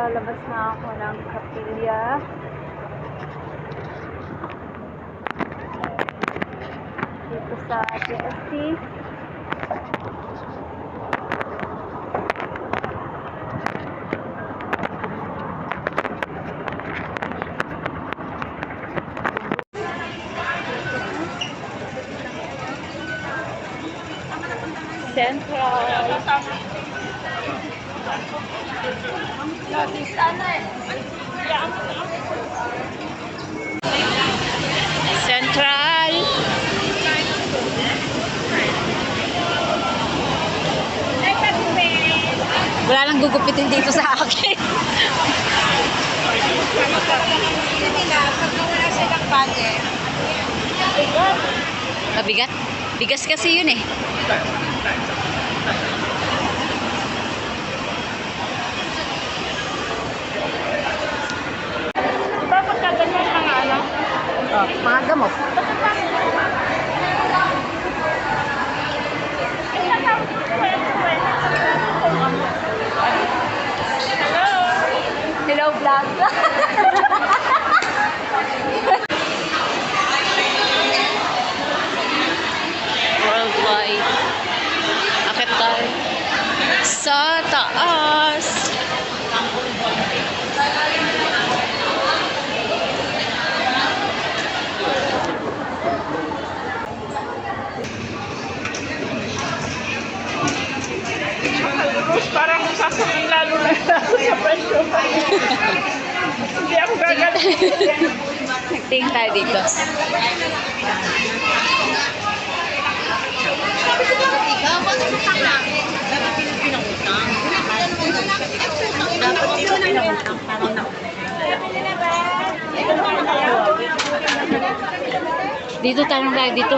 Lalabas na ako ng kapilya. Dito sa TST. Central. Central. Wala nang gugupitin dito sa akin. Mabigat? Bigas kasi yun eh. Dapat kaganyan mga ano? Oh, mga gamot. Hello, vlog. Worldwide. Akit tayo sa taas. Parang sasakang lalo na sa presyo. Hindi ako gagaling. Nagtingin tayo dito. Dito tayo tayo dito.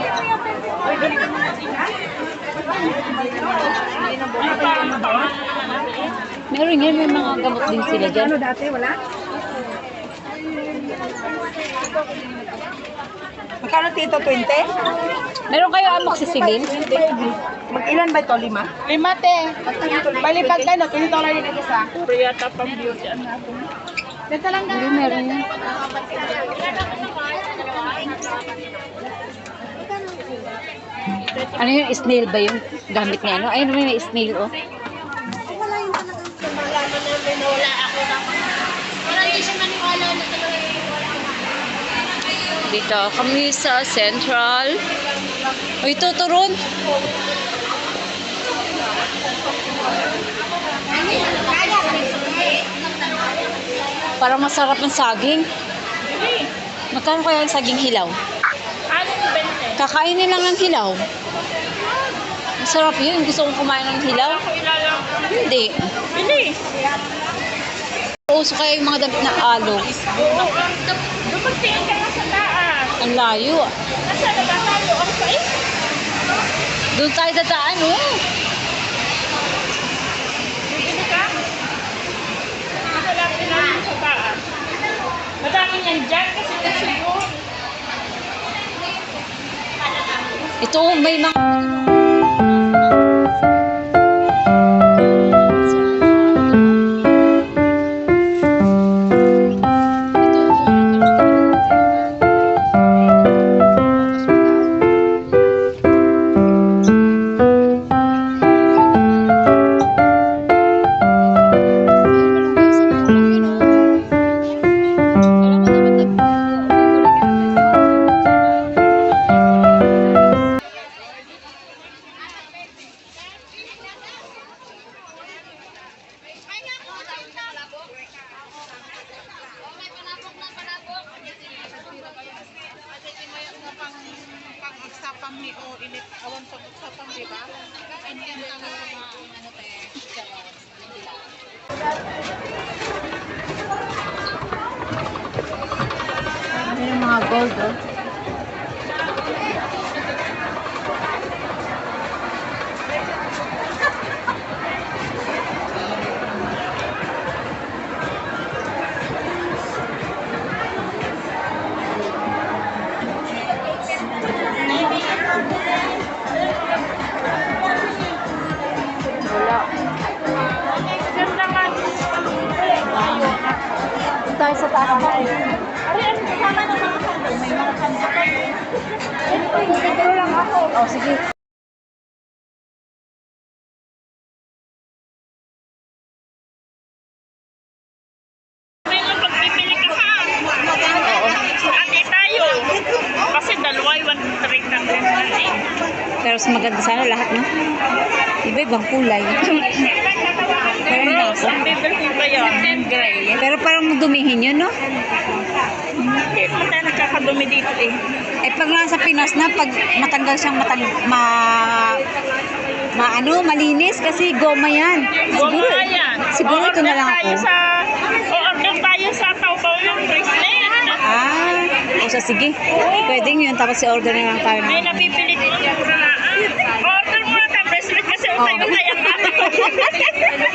Meron yan, may mga gamot din sila dyan. Ano dati, wala? Magkano tito? 20? Meron kayo amoxicillin? Mag-ilan ba ito? 5? 5 te. Balipag ka no? $20 din ito sa. Puro yata pang beauty ang natin. Dito lang Hindi, meron yan. Ano yun? Snail ba yun? Gamit niya, ano? Ayun, may snail, oh. Wala yung talagang malaman namin na wala ako na. Wala din siya maniwala na talaga wala ako. Dito kami sa Central. Uy, tuturun. Parang masarap ng saging. Magkano kaya ang saging hilaw? Ano yung 20? Kakainin lang ng hilaw. Masarap yun. Gusto kong kumain ng hilaw. Ako ilalang. Hindi. Bilis! Uso kaya yung mga damit na alo. Dumagtingin ka na sa taas. Ang layo. Nasa nagkakalo ang sais? Doon tayo dadaan, oh. Bibili ka? Nakalapin namin sa taas. Madami yan dyan kasi siguro. Ito, may mga... Pang ni o init awan sa pang di ba? Indian talaga mga ano Ano yung mga gold, oh. Wala. tayo sa taas. Kasama ng mga kanta. May mga kanta kayo. Pero lang ako. Oh, sige. Ngayon, pagpipili ka ha. Ate tayo. Kasi dalawa, 1,300 na eh. Pero mas maganda sana lahat, no? Iba-ibang kulay. Pero Pero, nasa. ang bibili ko yun, gray. Pero parang dumihin yun, no? Hindi mo tayo nagkakadumi dito eh. Eh, pag nasa Pinas na, pag matanggal siyang malinis kasi goma yan. Siguro, Goma yan. siguro ito na lang ako. Order tayo sa Taobao yung bracelet. O siya, sige. Pwedeng yun, tapos i-order na lang tayo. May napipili ko yung order mo na tayo bracelet kasi tayo na yung ate ko.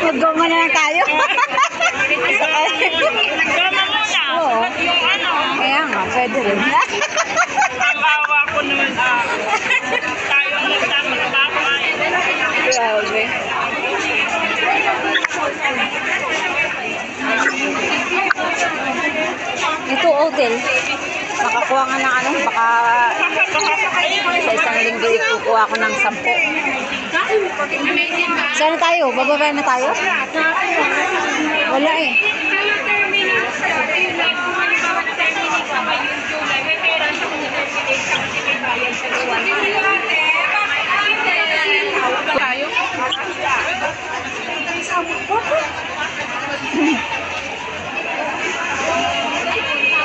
Mag-goma na lang tayo. Gama muna. Oo. Yung ano. Kaya nga, pwede rin. Ang awa ko naman. Tayo ang nagtatrabaho ay. Grabe. Ito, hotel. Makakuha nga ng ano, baka sa isang linggo ikukuha ko ng 10. Saan na tayo? Bababa na tayo? Wala eh.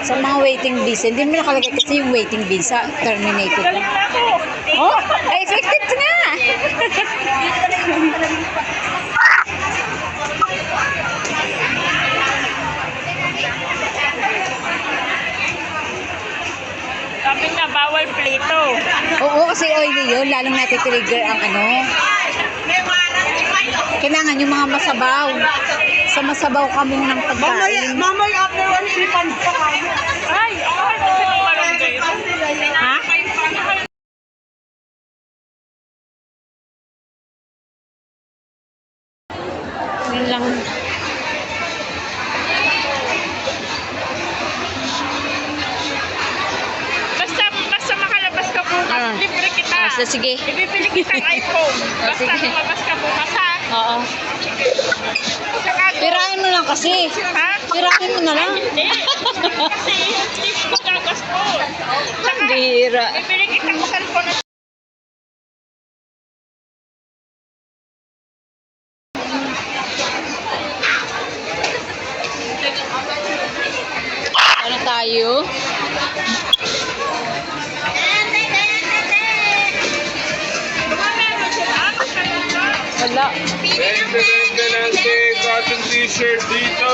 Sa mga waiting visa, hindi mo nakalagay kasi yung waiting visa, terminated na. Oh, ay effective na! Sabi na bawal plito. Oo, kasi oily yun, lalong natitrigger ang ano. Kailangan yung mga masabaw. Sa masabaw kami ng pagkain. Mamaya after 1 hilipan pa kayo. Ay, ako kasi ng barangay. Ha? Yun lang. Basta makalabas ka bukas, libre kita. Basta sige. Ibibili kitang iPhone. Basta sige. lumabas ka bukas ha. Oo. Saka Pirahin mo lang kasi. ha? Pirahin mo na lang. Hindi. Kasi hindi ko magagaspo. Saka Bira. bibili kitang cellphone. Ano tayo? Wala. Bente lang cotton t-shirt dito.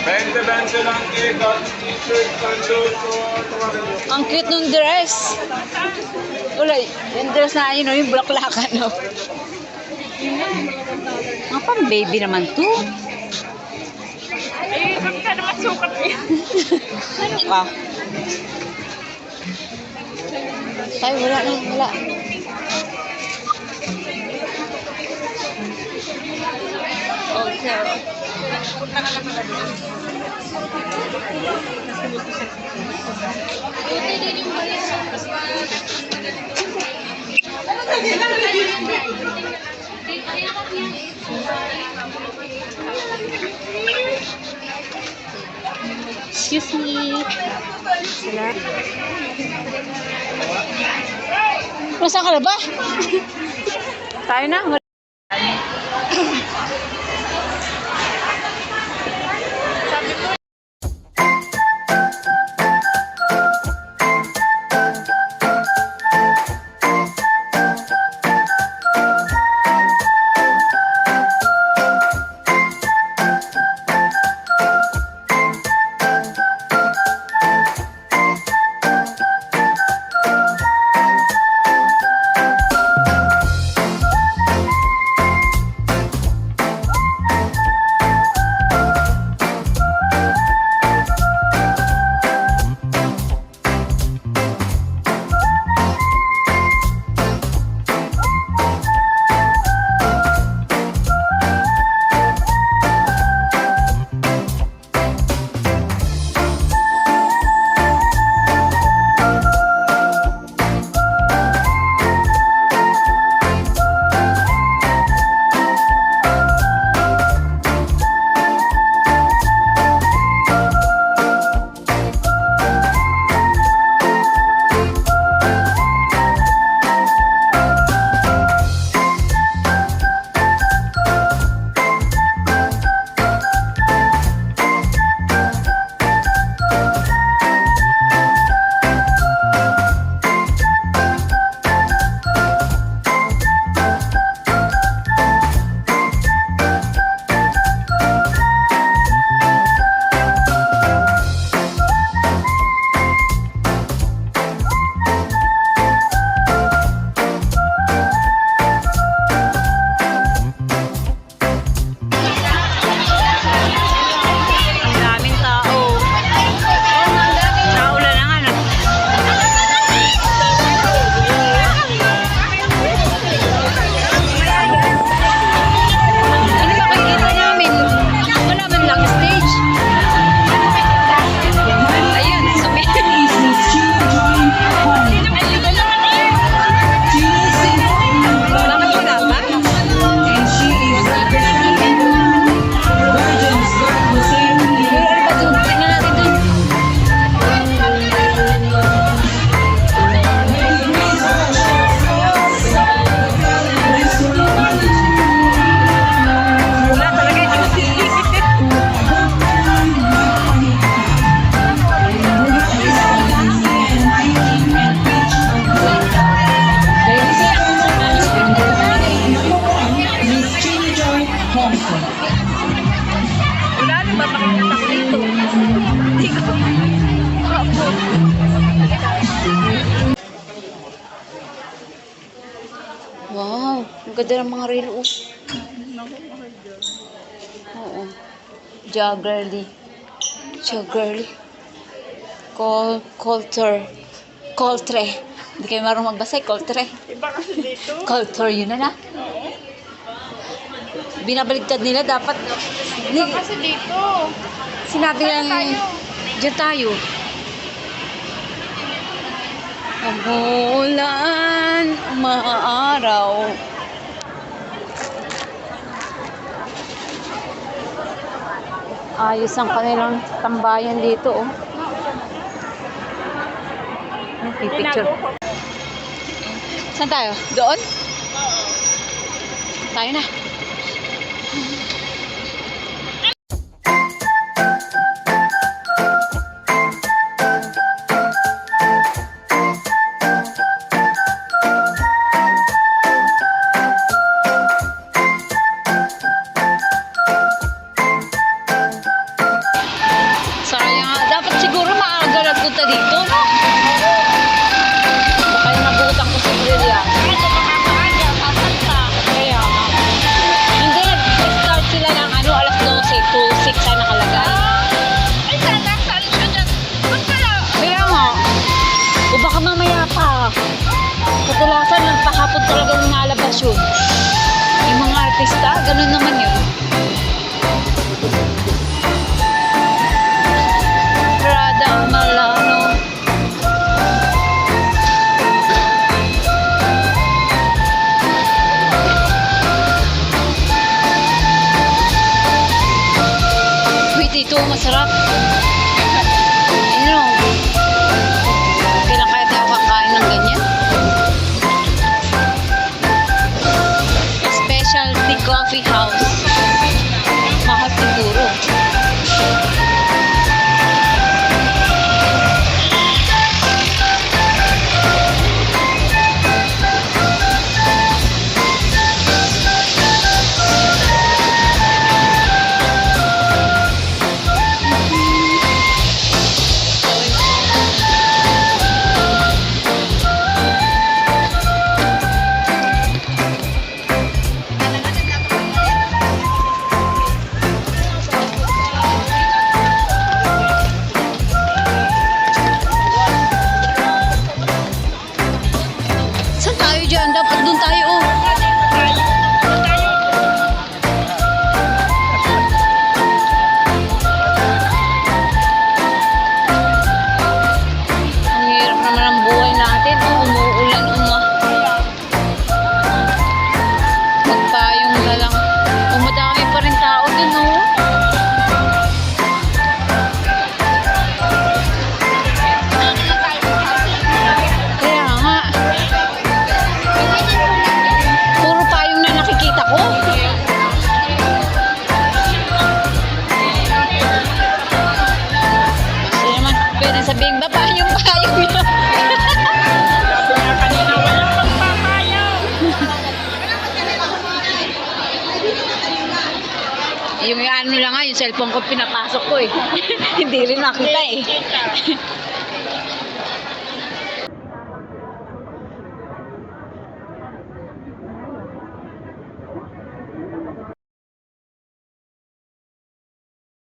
Bente lang cotton t-shirt dito. Ang cute nung dress. Wala, yung dress na yun, yung bulaklakan. No? Ang pang baby naman to. Ay, kami ka naman sukat niya. Ano ka? Tayo, wala na, wala. Okay. Excuse me. Sila. Nasaan ka na ba? Tayo na. Ang ganda ng mga relo, oh. Oo. Jaggerly. Jaggerly. Coltre. Hindi kayo marunong magbasa, Coltre. Iba kasi dito. Coltre, yun na. Binabaligtad nila, dapat. Iba kasi dito. Sinabi lang, tayo? dyan tayo. Umuulan, umaaraw. Ayos ang kanilang tambayan dito, oh. Picture. Saan tayo? Doon? Tayo na. Sayang nga. Dapat siguro maaga na punta dito, no? Baka yung nabutang ko sa Brilya. Kaya nga. Hindi, start sila ng alas 12 to 6 na nakalagay. Ay, sana. Saan siya dyan? Ba't pala? Kaya nga. O baka mamaya pa. Kadalasan nagpahapon talaga nilalabas yun. Yung mga artista, ganun naman yun. Prada Malano. Wait, ito masarap. Ano? Kailan kaya tayo kakain ng ganyan? Specialty Coffee House. Mahal siguro. Saan tayo dyan? Dapat doon tayo, oh. Ang hirap naman ang buhay natin, oh. Umuulan, magpayong na lang. Madami pa rin tao dun, oh. Kaya nga. Puro payong na nakikita ko. Kasi naman, pwede sabihin ba payong niya? Kanina walang magpapayaw. Yung ano lang nga, yung cellphone ko pinapasok ko eh. Hindi rin makita eh.